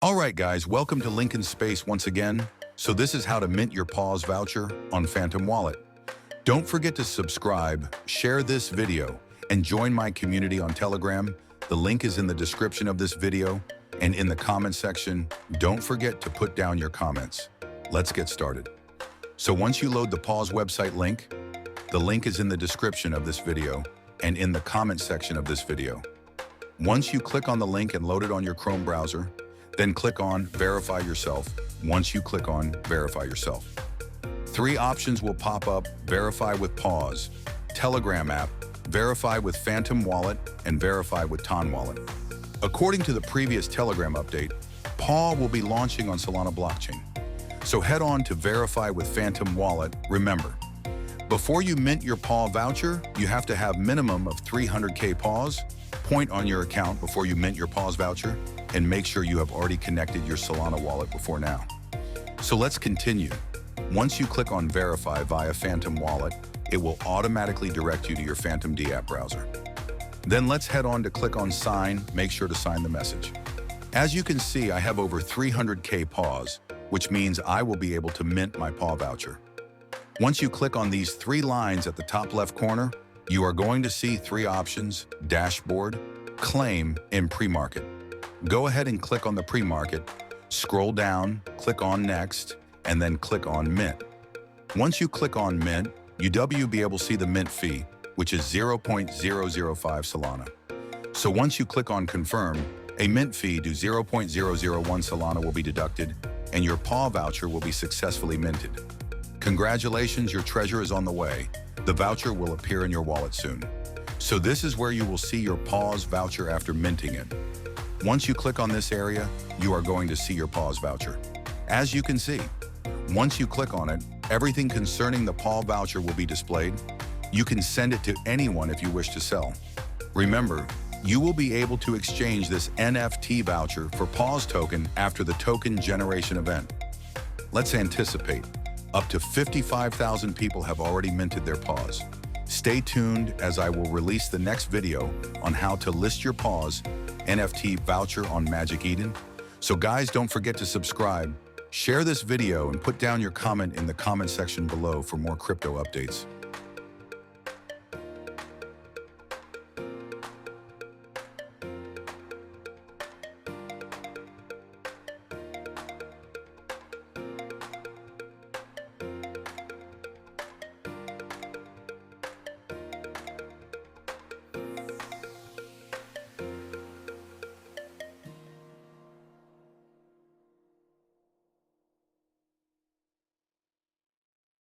All right, guys, welcome to Lincoln Space once again. So this is how to mint your PAWS voucher on Phantom Wallet. Don't forget to subscribe, share this video, and join my community on Telegram. The link is in the description of this video and in the comment section. Don't forget to put down your comments. Let's get started. So once you load the PAWS website link, the link is in the description of this video and in the comment section of this video. Once you click on the link and load it on your Chrome browser, then click on Verify Yourself. Once you click on Verify Yourself, 3 options will pop up: Verify with PAWS, Telegram app, Verify with Phantom Wallet, and Verify with Ton Wallet. According to the previous Telegram update, PAW will be launching on Solana blockchain. So head on to Verify with Phantom Wallet. Remember, before you mint your PAW voucher, you have to have minimum of 300K PAWS point on your account before you mint your PAWS voucher, and make sure you have already connected your Solana wallet before now. So let's continue. Once you click on Verify via Phantom Wallet, it will automatically direct you to your Phantom D app browser. Then let's head on to click on Sign. Make sure to sign the message. As you can see, I have over 300K PAWS, which means I will be able to mint my PAW voucher. Once you click on these 3 lines at the top left corner, you are going to see 3 options: Dashboard, Claim, and Pre-Market. Go ahead and click on the pre-market, scroll down, click on Next, and then click on Mint. Once you click on Mint, you will be able to see the mint fee, which is 0.005 Solana. So once you click on Confirm, a mint fee to 0.001 Solana will be deducted, and your PAW voucher will be successfully minted. Congratulations, your treasure is on the way. The voucher will appear in your wallet soon. So this is where you will see your PAWS voucher after minting it. Once you click on this area, you are going to see your PAWS voucher. As you can see, once you click on it, everything concerning the PAW voucher will be displayed. You can send it to anyone if you wish to sell. Remember, you will be able to exchange this NFT voucher for PAWS token after the token generation event. Let's anticipate. Up to 55,000 people have already minted their PAWS. Stay tuned as I will release the next video on how to list your PAWS NFT voucher on Magic Eden. So guys, don't forget to subscribe, share this video, and put down your comment in the comment section below for more crypto updates.